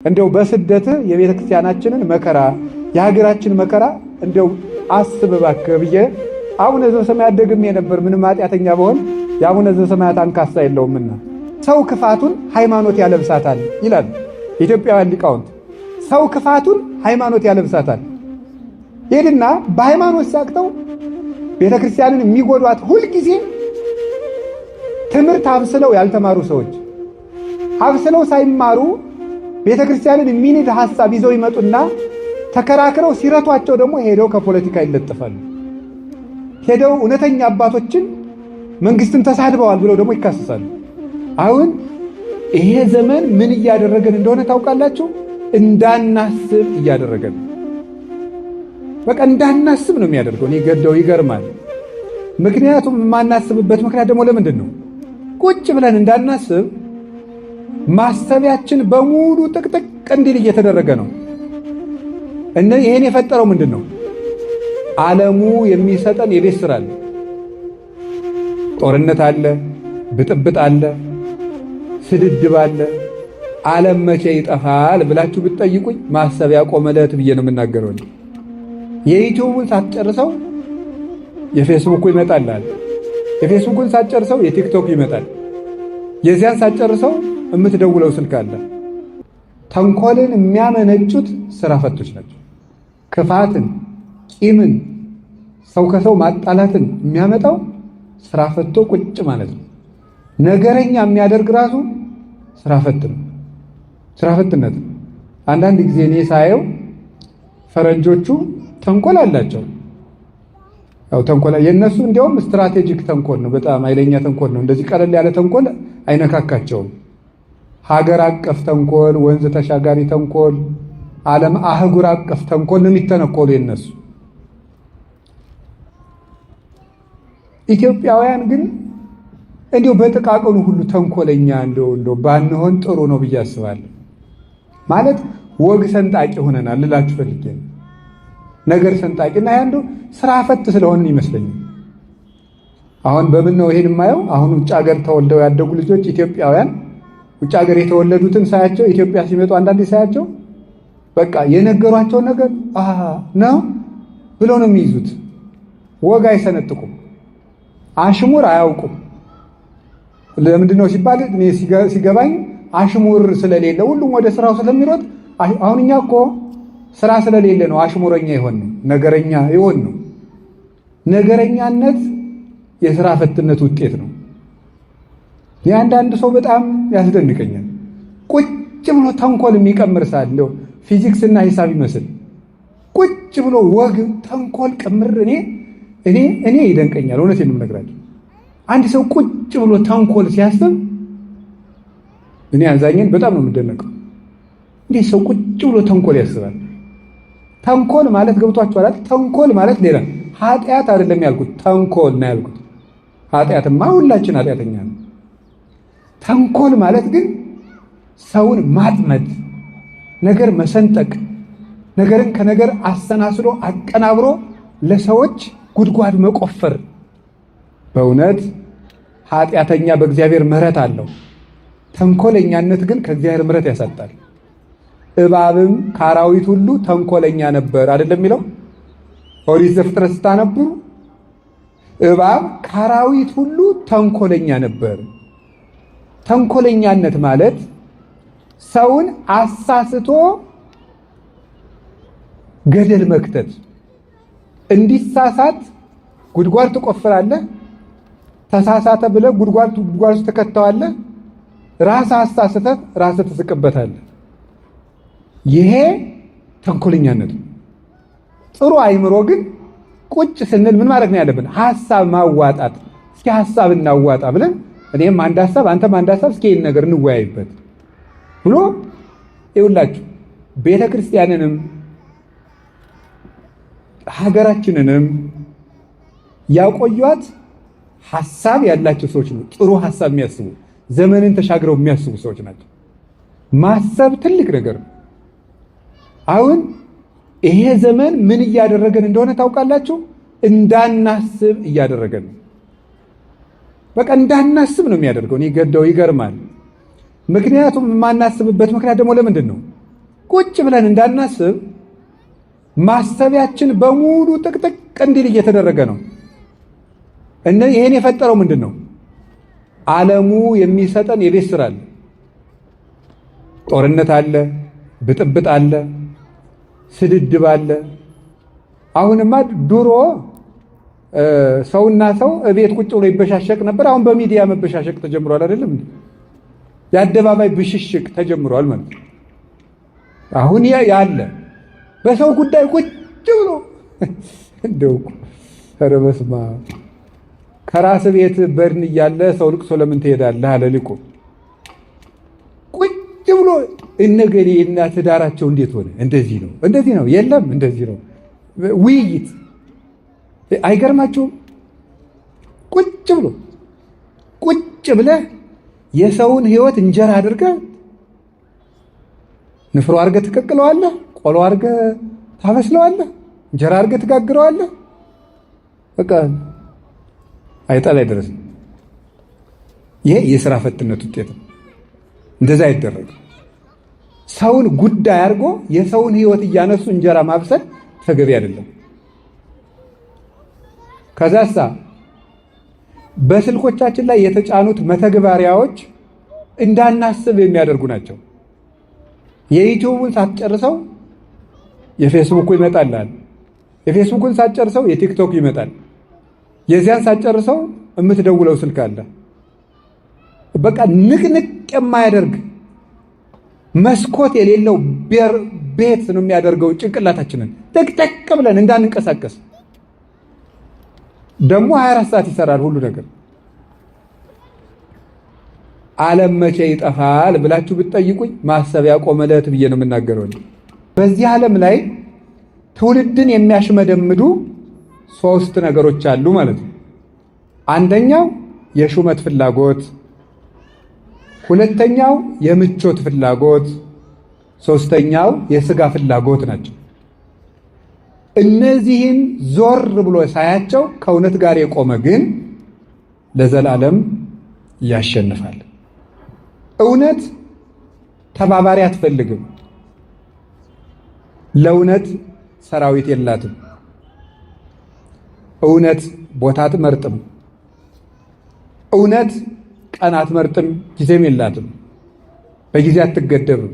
እንደው በስደት የቤተ ክርስቲያናችንን መከራ የሀገራችን መከራ እንደው አስብ እባክህ ብዬ አቡነ ዘበሰማያት ደግሜ ነበር። ምንም ኃጢአተኛ በሆን የአቡነ ዘበሰማያት አንካሳ የለውምና ሰው ክፋቱን ሃይማኖት ያለብሳታል ይላል የኢትዮጵያውያን ሊቃውንት። ሰው ክፋቱን ሃይማኖት ያለብሳታል ይሄድና በሃይማኖት ሳቅተው ቤተ ክርስቲያንን የሚጎዷት ሁልጊዜ ትምህርት አብስለው ያልተማሩ ሰዎች አብስለው ሳይማሩ ቤተ ክርስቲያንን የሚንድ ሐሳብ ይዘው ይመጡና ተከራክረው ሲረቷቸው ደግሞ ሄደው ከፖለቲካ ይለጥፋሉ። ሄደው እውነተኛ አባቶችን መንግስትን ተሳድበዋል ብለው ደግሞ ይካሰሳሉ። አሁን ይሄ ዘመን ምን እያደረገን እንደሆነ ታውቃላችሁ? እንዳናስብ እያደረገን። በቃ እንዳናስብ ነው የሚያደርገው። እኔ ገደው ይገርማል። ምክንያቱም የማናስብበት ምክንያት ደግሞ ለምንድን ነው? ቁጭ ብለን እንዳናስብ ማሰቢያችን በሙሉ ጥቅጥቅ እንዲል እየተደረገ ነው። ይሄን የፈጠረው ምንድን ነው? ዓለሙ የሚሰጠን የቤት ስራ አለ። ጦርነት አለ፣ ብጥብጥ አለ፣ ስድድብ አለ። ዓለም መቼ ይጠፋል ብላችሁ ብትጠይቁኝ ማሰቢያ ቆመለት ብዬ ነው የምናገረው። የዩቲዩብን ሳትጨርሰው የፌስቡኩ ይመጣል። የፌስቡኩን ሳትጨርሰው የቲክቶክ ይመጣል። የዚያን ሳትጨርሰው የምትደውለው ስልክ አለ። ተንኮልን የሚያመነጩት ስራ ፈቶች ናቸው። ክፋትን፣ ቂምን፣ ሰው ከሰው ማጣላትን የሚያመጣው ስራ ፈቶ ቁጭ ማለት ነው። ነገረኛ የሚያደርግ ራሱ ስራ ፈት ነው። ስራ ፈትነት ነው። አንዳንድ ጊዜ እኔ ሳየው ፈረንጆቹ ተንኮል አላቸው። ያው ተንኮል የነሱ እንዲያውም ስትራቴጂክ ተንኮል ነው። በጣም ኃይለኛ ተንኮል ነው። እንደዚህ ቀለል ያለ ተንኮል አይነካካቸውም። ሀገር አቀፍ ተንኮል፣ ወንዝ ተሻጋሪ ተንኮል፣ ዓለም አህጉር አቀፍ ተንኮል ነው የሚተነኮሉ የነሱ። ኢትዮጵያውያን ግን እንዲሁ በጥቃቅኑ ሁሉ ተንኮለኛ እንደው ባንሆን ጥሩ ነው ብዬ አስባለሁ። ማለት ወግ ሰንጣቂ ሆነናል ልላችሁ ፈልጌ ነው። ነገር ሰንጣቂና ያንዱ ስራ ፈት ስለሆነ ይመስለኛል። አሁን በምን ነው ይሄን የማየው? አሁን ውጭ ሀገር ተወልደው ያደጉ ልጆች ኢትዮጵያውያን ውጭ ሀገር የተወለዱትን ሳያቸው ኢትዮጵያ ሲመጡ አንዳንዴ ሳያቸው በቃ የነገሯቸው ነገር ነው ብለው ነው የሚይዙት። ወግ አይሰነጥቁም፣ አሽሙር አያውቁም። ለምንድን ነው ሲባል እኔ ሲገባኝ አሽሙር ስለሌለ ሁሉም ወደ ስራው ስለሚሮጥ። አሁን እኛ እኮ ስራ ስለሌለ ነው አሽሙረኛ ይሆን ነው ነገረኛ ይሆን ነው። ነገረኛነት የስራ ፈትነት ውጤት ነው። የአንዳንድ ሰው በጣም ያስደንቀኛል። ቁጭ ብሎ ተንኮል የሚቀምር ሳለ ፊዚክስ እና ሂሳብ ይመስል ቁጭ ብሎ ወግ ተንኮል ቅምር እኔ ይደንቀኛል። እውነቴን ነው የምነግራችሁ። አንድ ሰው ቁጭ ብሎ ተንኮል ሲያስብ እኔ አዛኝን በጣም ነው የምደነቀው። እንዴ ሰው ቁጭ ብሎ ተንኮል ያስባል? ተንኮል ማለት ገብቷችኋል? ተንኮል ማለት ሌላ ኃጢአት አይደለም ያልኩት፣ ተንኮል ነው ያልኩት። ኃጢአትማ ሁላችን ኃጢአተኛ ነው። ተንኮል ማለት ግን ሰውን ማጥመድ፣ ነገር መሰንጠቅ፣ ነገርን ከነገር አሰናስሎ አቀናብሮ ለሰዎች ጉድጓድ መቆፈር። በእውነት ኃጢአተኛ በእግዚአብሔር ምሕረት አለው። ተንኮለኛነት ግን ከእግዚአብሔር ምሕረት ያሳጣል። እባብም ከአራዊት ሁሉ ተንኮለኛ ነበር አይደለም የሚለው ኦሪት ዘፍጥረት ስታነብሩ፣ እባብ ከአራዊት ሁሉ ተንኮለኛ ነበር። ተንኮለኛነት ማለት ሰውን አሳስቶ ገደል መክተት። እንዲሳሳት ጉድጓድ ትቆፍራለህ፣ ተሳሳተ ብለህ ጉድጓድ ውስጥ ትከተዋለህ፣ ራስህ አሳስተህ ራስህ ትስቅበታለህ። ይሄ ተንኮለኛነት ነው። ጥሩ አይምሮ ግን ቁጭ ስንል ምን ማድረግ ነው ያለብን? ሐሳብ ማዋጣት። እስኪ ሐሳብ እናዋጣ ብለን እኔም አንድ ሐሳብ አንተም አንድ ሐሳብ እስኪ ይሄን ነገር እንወያይበት ብሎ ይውላችሁ ቤተ ክርስቲያንንም ሀገራችንንም ያቆዩት ሐሳብ ያላቸው ሰዎች ነው። ጥሩ ሐሳብ የሚያስቡ ዘመንን ተሻግረው የሚያስቡ ሰዎች ናቸው። ማሰብ ትልቅ ነገር ነው። አሁን ይሄ ዘመን ምን እያደረገን እንደሆነ ታውቃላችሁ? እንዳናስብ እያደረገን ነው። በቃ እንዳናስብ ነው የሚያደርገው። እኔ ገደው ይገርማል። ምክንያቱም የማናስብበት ምክንያት ደግሞ ለምንድን ነው? ቁጭ ብለን እንዳናስብ ማሰቢያችን በሙሉ ጥቅጥቅ እንዲል እየተደረገ ነው። ይሄን የፈጠረው ምንድን ነው? ዓለሙ የሚሰጠን የቤት ስራ አለ። ጦርነት አለ፣ ብጥብጥ አለ፣ ስድድብ አለ። አሁንማ ድሮ ሰውና ሰው እቤት ቁጭ ብሎ ይበሻሸቅ ነበር። አሁን በሚዲያ መበሻሸቅ ተጀምሯል አይደለም እንዴ? የአደባባይ ብሽሽቅ ተጀምሯል ማለት ነው። አሁን ያለ በሰው ጉዳይ ቁጭ ብሎ እንደው ኧረ በስመ አብ ከራስ ቤት በድን እያለ ሰው ልቅሶ ለምን ትሄዳለህ አለ ሊቁ። ቁጭ ብሎ እነገሌ እና ትዳራቸው እንዴት ሆነ? እንደዚህ ነው የለም እንደዚህ ነው ውይይት። አይገርማችሁም? ቁጭ ብለህ የሰውን ህይወት እንጀራ አድርገህ ንፍሮ አድርገህ ትቀቅለዋለህ፣ ቆሎ አድርገህ ታበስለዋለህ፣ እንጀራ አድርገህ ትጋግረዋለህ። በቃ አይጣል አይደረስም። ይሄ የሥራ ፈትነት ውጤት ነው። እንደዛ አይደረግም። ሰውን ጉዳይ አድርጎ የሰውን ህይወት እያነሱ እንጀራ ማብሰል ተገቢ አይደለም። ከዛሳ በስልኮቻችን ላይ የተጫኑት መተግበሪያዎች እንዳናስብ የሚያደርጉ ናቸው። የዩቲዩብን ሳትጨርሰው የፌስቡክ ይመጣልሃል። የፌስቡክን ሳትጨርሰው የቲክቶክ ይመጣል። የዚያን ሳትጨርሰው የምትደውለው ስልክ አለ። በቃ ንቅንቅ የማያደርግ መስኮት የሌለው ቤት ነው የሚያደርገው ጭንቅላታችንን ጠቅጠቅ ብለን እንዳንንቀሳቀስ። ደግሞ 24 ሰዓት ይሰራል ሁሉ ነገር። ዓለም መቼ ይጠፋል ብላችሁ ብትጠይቁኝ ማሰቢያ ቆመለት ብዬ ነው የምናገረው። በዚህ ዓለም ላይ ትውልድን የሚያሽመደምዱ 3 ነገሮች አሉ ማለት ነው። አንደኛው የሹመት ፍላጎት፣ ሁለተኛው የምቾት ፍላጎት፣ ሶስተኛው የሥጋ ፍላጎት ናቸው። እነዚህን ዞር ብሎ ሳያቸው ከእውነት ጋር የቆመ ግን ለዘላለም ያሸንፋል። እውነት ተባባሪ አትፈልግም። ለእውነት ሰራዊት የላትም። እውነት ቦታ አትመርጥም። እውነት ቀን አትመርጥም፣ ጊዜም የላትም። በጊዜ አትገደብም።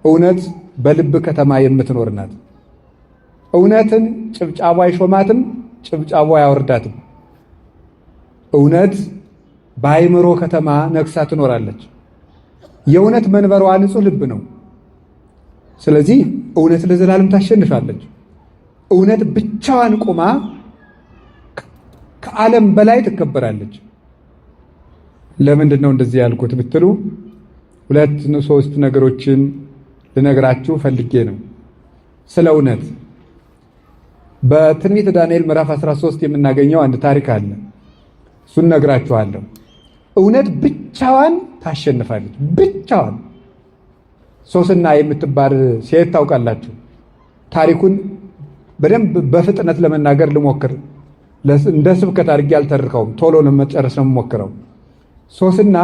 እውነት በልብ ከተማ የምትኖር ናት። እውነትን ጭብጫቧ አይሾማትም፣ ጭብጫቧ አያወርዳትም። እውነት በአእምሮ ከተማ ነግሳ ትኖራለች። የእውነት መንበሯ ንጹሕ ልብ ነው። ስለዚህ እውነት ለዘላለም ታሸንፋለች። እውነት ብቻዋን ቆማ ከዓለም በላይ ትከበራለች። ለምንድን ነው እንደዚህ ያልኩት ብትሉ 2-3 ነገሮችን ልነግራችሁ ፈልጌ ነው። ስለ እውነት በትንቢተ ዳንኤል ምዕራፍ 13 የምናገኘው አንድ ታሪክ አለ። እሱን ነግራችኋለሁ። እውነት ብቻዋን ታሸንፋለች። ብቻዋን። ሶስና የምትባል ሴት ታውቃላችሁ። ታሪኩን በደንብ በፍጥነት ለመናገር ልሞክር። እንደ ስብከት አድርጌ አልተርከውም፣ ቶሎ ለመጨረስ ነው የምሞክረው። ሶስና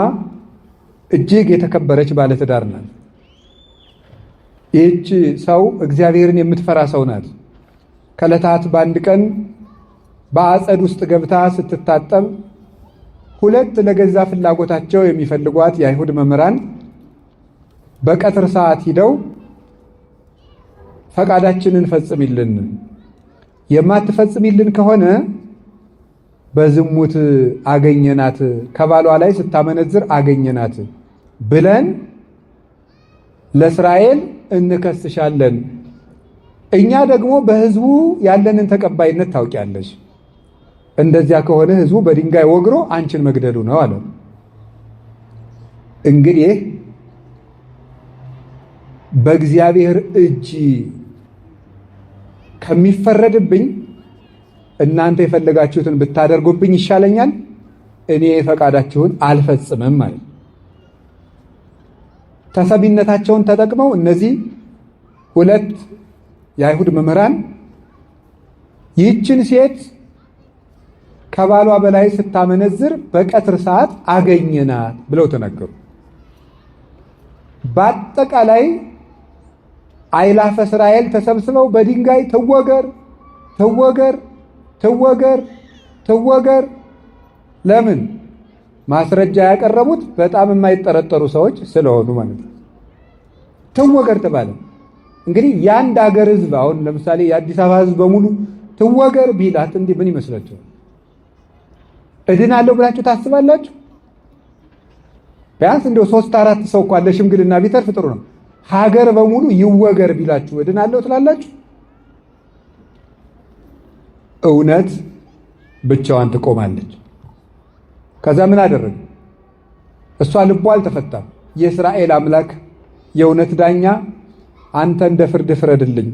እጅግ የተከበረች ባለትዳር ናት። ይህች ሰው እግዚአብሔርን የምትፈራ ሰው ናት። ከዕለታት በአንድ ቀን በአጸድ ውስጥ ገብታ ስትታጠብ 2 ለገዛ ፍላጎታቸው የሚፈልጓት የአይሁድ መምህራን በቀትር ሰዓት ሂደው ፈቃዳችንን ፈጽሚልን፣ የማትፈጽሚልን ከሆነ በዝሙት አገኘናት፣ ከባሏ ላይ ስታመነዝር አገኘናት ብለን ለእስራኤል እንከስሻለን። እኛ ደግሞ በሕዝቡ ያለንን ተቀባይነት ታውቂያለሽ። እንደዚያ ከሆነ ሕዝቡ በድንጋይ ወግሮ አንቺን መግደሉ ነው አለ። እንግዲህ በእግዚአብሔር እጅ ከሚፈረድብኝ እናንተ የፈለጋችሁትን ብታደርጉብኝ ይሻለኛል፣ እኔ ፈቃዳችሁን አልፈጽምም ማለት። ተሰሚነታቸውን ተጠቅመው እነዚህ 2 የአይሁድ መምህራን ይህችን ሴት ከባሏ በላይ ስታመነዝር በቀትር ሰዓት አገኘናት ብለው ተናገሩ። በአጠቃላይ አእላፈ እስራኤል ተሰብስበው በድንጋይ ትወገር ትወገር ትወገር ትወገር። ለምን? ማስረጃ ያቀረቡት በጣም የማይጠረጠሩ ሰዎች ስለሆኑ ማለት ነው። ትወገር ተባለ። እንግዲህ የአንድ ሀገር ህዝብ አሁን ለምሳሌ የአዲስ አበባ ህዝብ በሙሉ ትወገር ቢላት እንዲህ ምን ይመስላችኋል? እድናለሁ ብላችሁ ታስባላችሁ? ቢያንስ እንደው 3-4 ሰው እንኳን ለሽምግልና ቢተርፍ ጥሩ ነው። ሀገር በሙሉ ይወገር ቢላችሁ እድናለሁ ትላላችሁ? እውነት ብቻዋን ትቆማለች። ከዛ ምን አደረገ? እሷ ልቧ አልተፈታም። የእስራኤል አምላክ የእውነት ዳኛ አንተ እንደ ፍርድ ፍረድልኝ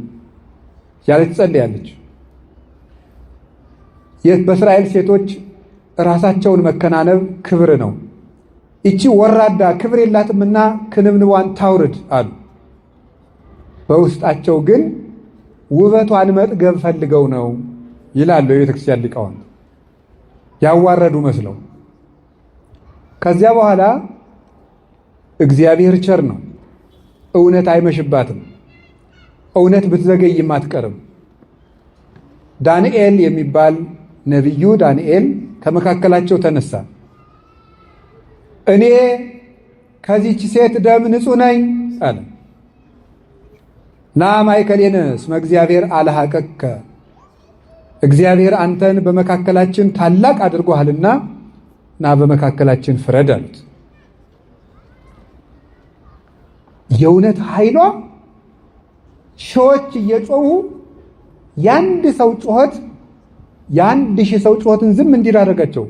ያለች ጸልያለች። በእስራኤል ሴቶች ራሳቸውን መከናነብ ክብር ነው። እቺ ወራዳ ክብር የላትምና ክንብንቧን ታውርድ አሉ። በውስጣቸው ግን ውበቷን መጥገብ ፈልገው ነው ይላሉ የቤተክርስቲያን ሊቃውንት፣ ያዋረዱ መስለው። ከዚያ በኋላ እግዚአብሔር ቸር ነው። እውነት አይመሽባትም። እውነት ብትዘገይም አትቀርም። ዳንኤል የሚባል ነቢዩ ዳንኤል ከመካከላቸው ተነሳ። እኔ ከዚች ሴት ደም ንጹሕ ነኝ አለ። ና ማእከሌነ እስመ እግዚአብሔር አልሃቀከ፣ እግዚአብሔር አንተን በመካከላችን ታላቅ አድርጎሃልና ና በመካከላችን ፍረድ አሉት። የእውነት ኃይሏ ሺዎች እየጮሁ የአንድ ሰው ጩኸት የ1000 ሰው ጩኸትን ዝም እንዲል አደረጋቸው።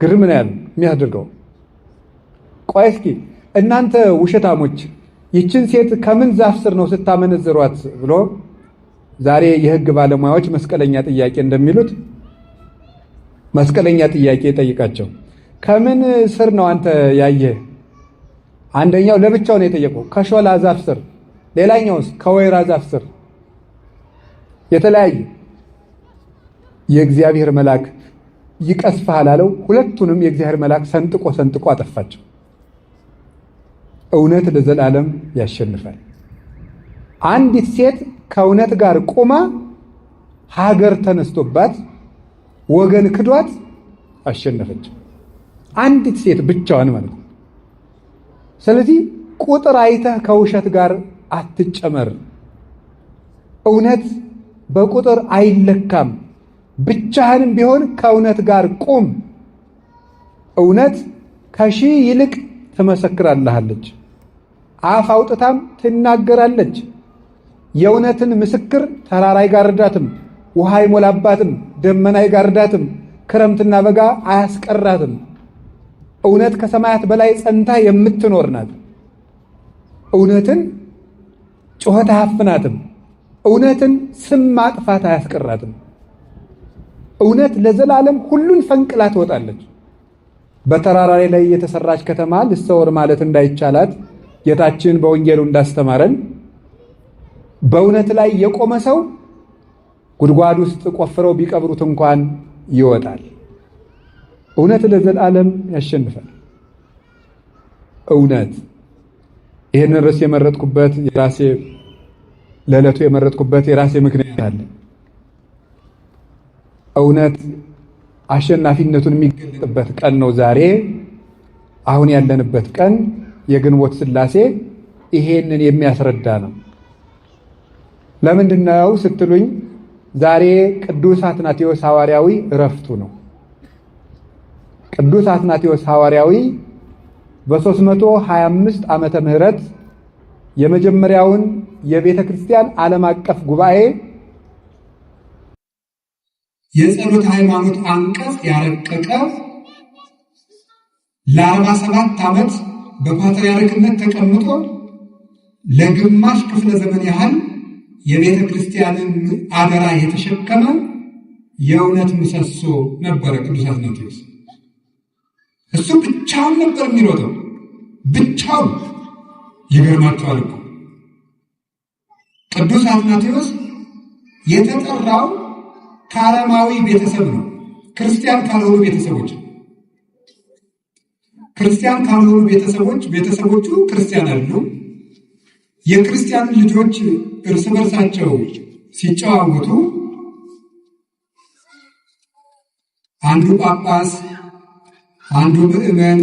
ግርም ነው ያለው የሚያደርገው። ቆይ እስኪ እናንተ ውሸታሞች ይችን ሴት ከምን ዛፍ ስር ነው ስታመነዝሯት ብሎ ዛሬ የሕግ ባለሙያዎች መስቀለኛ ጥያቄ እንደሚሉት መስቀለኛ ጥያቄ ጠይቃቸው። ከምን ስር ነው አንተ ያየህ? አንደኛው ለብቻው ነው የጠየቀው፣ ከሾላ ዛፍ ስር። ሌላኛውስ ከወይራ ዛፍ ስር። የተለያዩ የእግዚአብሔር መልአክ ይቀስፍሃል አለው። ሁለቱንም የእግዚአብሔር መልአክ ሰንጥቆ ሰንጥቆ አጠፋቸው። እውነት ለዘላለም ያሸንፋል። አንዲት ሴት ከእውነት ጋር ቆማ ሀገር ተነስቶባት ወገን ክዷት አሸነፈች። አንዲት ሴት ብቻዋን ማለት ነው። ስለዚህ ቁጥር አይተህ ከውሸት ጋር አትጨመር። እውነት በቁጥር አይለካም። ብቻህንም ቢሆን ከእውነት ጋር ቁም። እውነት ከሺህ ይልቅ ትመሰክራለች፣ አፍ አውጥታም ትናገራለች። የእውነትን ምስክር ተራራ አይጋርዳትም፣ ውሃ አይሞላባትም፣ ደመና አይጋርዳትም፣ ክረምትና በጋ አያስቀራትም። እውነት ከሰማያት በላይ ጸንታ የምትኖር ናት። እውነትን ጩኸት አያፍናትም። እውነትን ስም ማጥፋት አያስቀራትም። እውነት ለዘላለም ሁሉን ፈንቅላ ትወጣለች። በተራራ ላይ የተሰራች ከተማ ልትሰወር ማለት እንዳይቻላት ጌታችን በወንጌሉ እንዳስተማረን በእውነት ላይ የቆመ ሰው ጉድጓድ ውስጥ ቆፍረው ቢቀብሩት እንኳን ይወጣል። እውነት ለዘላለም ያሸንፋል። እውነት ይህንን ርዕስ የመረጥኩበት የራሴ ለዕለቱ የመረጥኩበት የራሴ ምክንያት አለ። እውነት አሸናፊነቱን የሚገለጥበት ቀን ነው ዛሬ። አሁን ያለንበት ቀን የግንቦት ሥላሴ ይሄንን የሚያስረዳ ነው። ለምንድን ነው ስትሉኝ፣ ዛሬ ቅዱስ አትናቴዎስ ሐዋርያዊ ዕረፍቱ ነው። ቅዱስ አትናቴዎስ ሐዋርያዊ በ325 ዓመተ ምህረት የመጀመሪያውን የቤተ ክርስቲያን ዓለም አቀፍ ጉባኤ የጸሎት ሃይማኖት አንቀጽ ያረቀቀ ለ47 ዓመት በፓትርያርክነት ተቀምጦ ለግማሽ ክፍለ ዘመን ያህል የቤተ ክርስቲያንን አደራ የተሸከመ የእውነት ምሰሶ ነበረ ቅዱስ አትናቴዎስ። እሱ ብቻውን ነበር የሚሮጠው፣ ብቻውን። ይገርማቸዋል እኮ ቅዱስ አትናቴዎስ የተጠራው ከአረማዊ ቤተሰብ ነው። ክርስቲያን ካልሆኑ ቤተሰቦች ቤተሰቦቹ ክርስቲያን አይደሉም። የክርስቲያን ልጆች እርስ በርሳቸው ሲጨዋወቱ አንዱ ጳጳስ አንዱ ምዕመን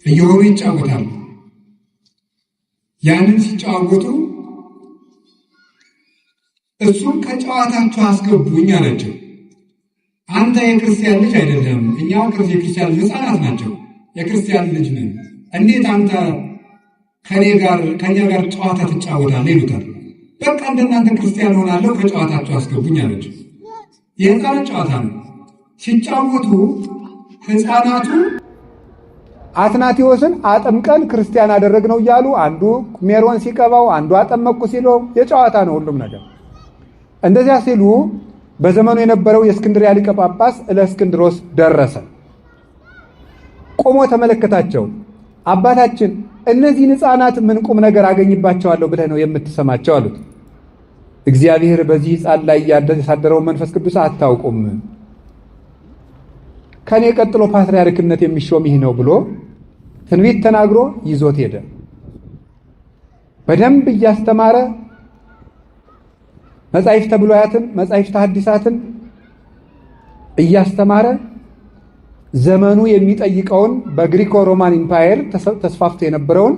እየሆኑ ይጫወታሉ። ያንን ሲጫወቱ እሱም ከጨዋታቸው አስገቡኝ አላቸው። አንተ የክርስቲያን ልጅ አይደለም፣ እኛ የክርስቲያን ሕፃናት ናቸው፣ የክርስቲያን ልጅ ነን። እንዴት አንተ ከኛ ጋር ጨዋታ ትጫወታለህ? ይሉታል። በቃ እንደናንተ ክርስቲያን ሆናለሁ፣ ከጨዋታቸው አስገቡኝ አላቸው። የሕፃናት ጨዋታ ነው። ሲጫወቱ ሕፃናቱ አትናቴዎስን አጥምቀን ክርስቲያን አደረግነው እያሉ አንዱ ሜሮን ሲቀባው፣ አንዱ አጠመቅኩ ሲለው የጨዋታ ነው ሁሉም ነገር። እንደዚያ ሲሉ በዘመኑ የነበረው የእስክንድርያ ሊቀ ጳጳስ እለእስክንድሮስ ደረሰ። ቆሞ ተመለከታቸው። አባታችን እነዚህን ሕፃናት ምን ቁም ነገር አገኝባቸዋለሁ ብለህ ነው የምትሰማቸው? አሉት። እግዚአብሔር በዚህ ሕፃን ላይ ያሳደረውን መንፈስ ቅዱስ አታውቁም። ከኔ ቀጥሎ ፓትርያርክነት የሚሾም ይህ ነው ብሎ ትንቢት ተናግሮ ይዞት ሄደ። በደንብ እያስተማረ መጻሕፍተ ብሉያትን መጻሕፍተ ሐዲሳትን እያስተማረ ዘመኑ የሚጠይቀውን በግሪኮ ሮማን ኢምፓየር ተስፋፍቶ የነበረውን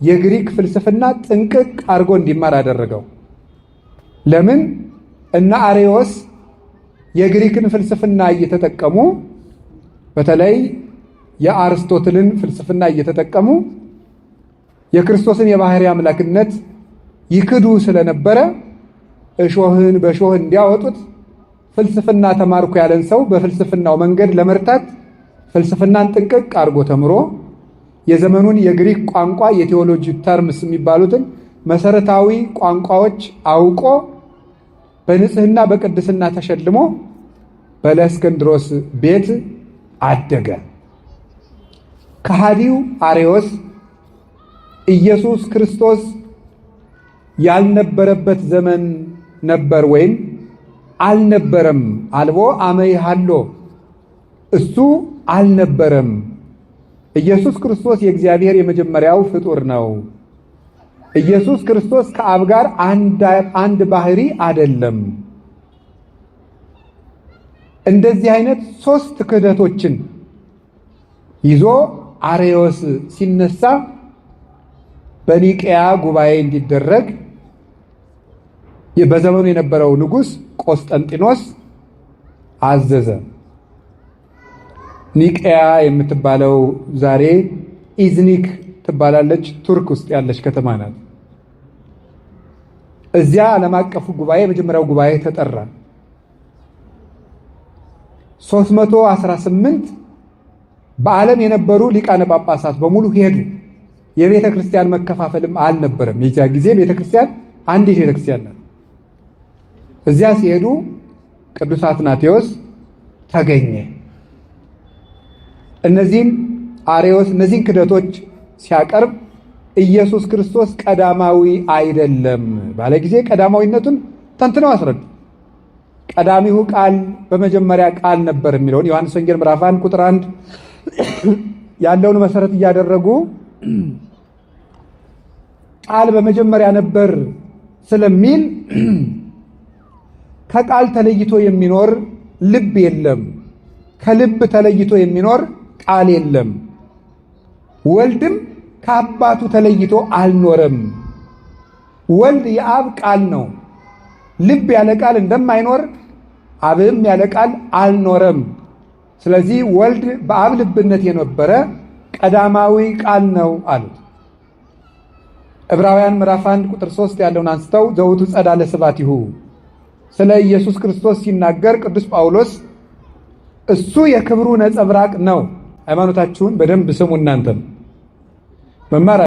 የግሪክ ፍልስፍና ጥንቅቅ አድርጎ እንዲማር አደረገው። ለምን? እነ አሬዎስ የግሪክን ፍልስፍና እየተጠቀሙ በተለይ የአርስቶትልን ፍልስፍና እየተጠቀሙ የክርስቶስን የባህሪ አምላክነት ይክዱ ስለነበረ እሾህን በሾህ እንዲያወጡት ፍልስፍና ተማርኩ ያለን ሰው በፍልስፍናው መንገድ ለመርታት ፍልስፍናን ጥንቅቅ አድርጎ ተምሮ የዘመኑን የግሪክ ቋንቋ የቴዎሎጂ ተርምስ የሚባሉትን መሰረታዊ ቋንቋዎች አውቆ በንጽህና በቅድስና ተሸልሞ በእለእስክንድሮስ ቤት አደገ። ከሃዲው አሬዎስ ኢየሱስ ክርስቶስ ያልነበረበት ዘመን ነበር ወይም አልነበረም። አልቦ አመይሃሎ እሱ አልነበረም። ኢየሱስ ክርስቶስ የእግዚአብሔር የመጀመሪያው ፍጡር ነው። ኢየሱስ ክርስቶስ ከአብ ጋር አንድ ባህሪ አይደለም። እንደዚህ አይነት ሶስት ክህደቶችን ይዞ አሬዎስ ሲነሳ በኒቅያ ጉባኤ እንዲደረግ በዘመኑ የነበረው ንጉሥ ቆስጠንጢኖስ አዘዘ። ኒቅያ የምትባለው ዛሬ ኢዝኒክ ትባላለች፣ ቱርክ ውስጥ ያለች ከተማ ናት። እዚያ ዓለም አቀፉ ጉባኤ የመጀመሪያው ጉባኤ ተጠራ። 318 በዓለም የነበሩ ሊቃነ ጳጳሳት በሙሉ ሄዱ። የቤተ ክርስቲያን መከፋፈልም አልነበረም። የዚያ ጊዜ ቤተ ክርስቲያን አንዲት ቤተ ክርስቲያን ናት። እዚያ ሲሄዱ ቅዱስ አትናቴዎስ ተገኘ። እነዚህን ክደቶች ሲያቀርብ ኢየሱስ ክርስቶስ ቀዳማዊ አይደለም ባለ ጊዜ ቀዳማዊነቱን ተንትነው አስረዱ። ቀዳሚው ቃል በመጀመሪያ ቃል ነበር የሚለውን ዮሐንስ ወንጌል ምዕራፍ 1 ቁጥር 1 ያለውን መሰረት እያደረጉ ቃል በመጀመሪያ ነበር ስለሚል ከቃል ተለይቶ የሚኖር ልብ የለም፣ ከልብ ተለይቶ የሚኖር ቃል የለም። ወልድም ከአባቱ ተለይቶ አልኖረም። ወልድ የአብ ቃል ነው። ልብ ያለ ቃል እንደማይኖር አብም ያለ ቃል አልኖረም። ስለዚህ ወልድ በአብ ልብነት የነበረ ቀዳማዊ ቃል ነው አሉት። ዕብራውያን ምዕራፍ 1 ቁጥር 3 ያለውን አንስተው ዘውቱ ጸዳለ ስብሐቲሁ ስለ ኢየሱስ ክርስቶስ ሲናገር ቅዱስ ጳውሎስ እሱ የክብሩ ነጸብራቅ ነው። ሃይማኖታችሁን በደንብ ስሙ። እናንተም መማር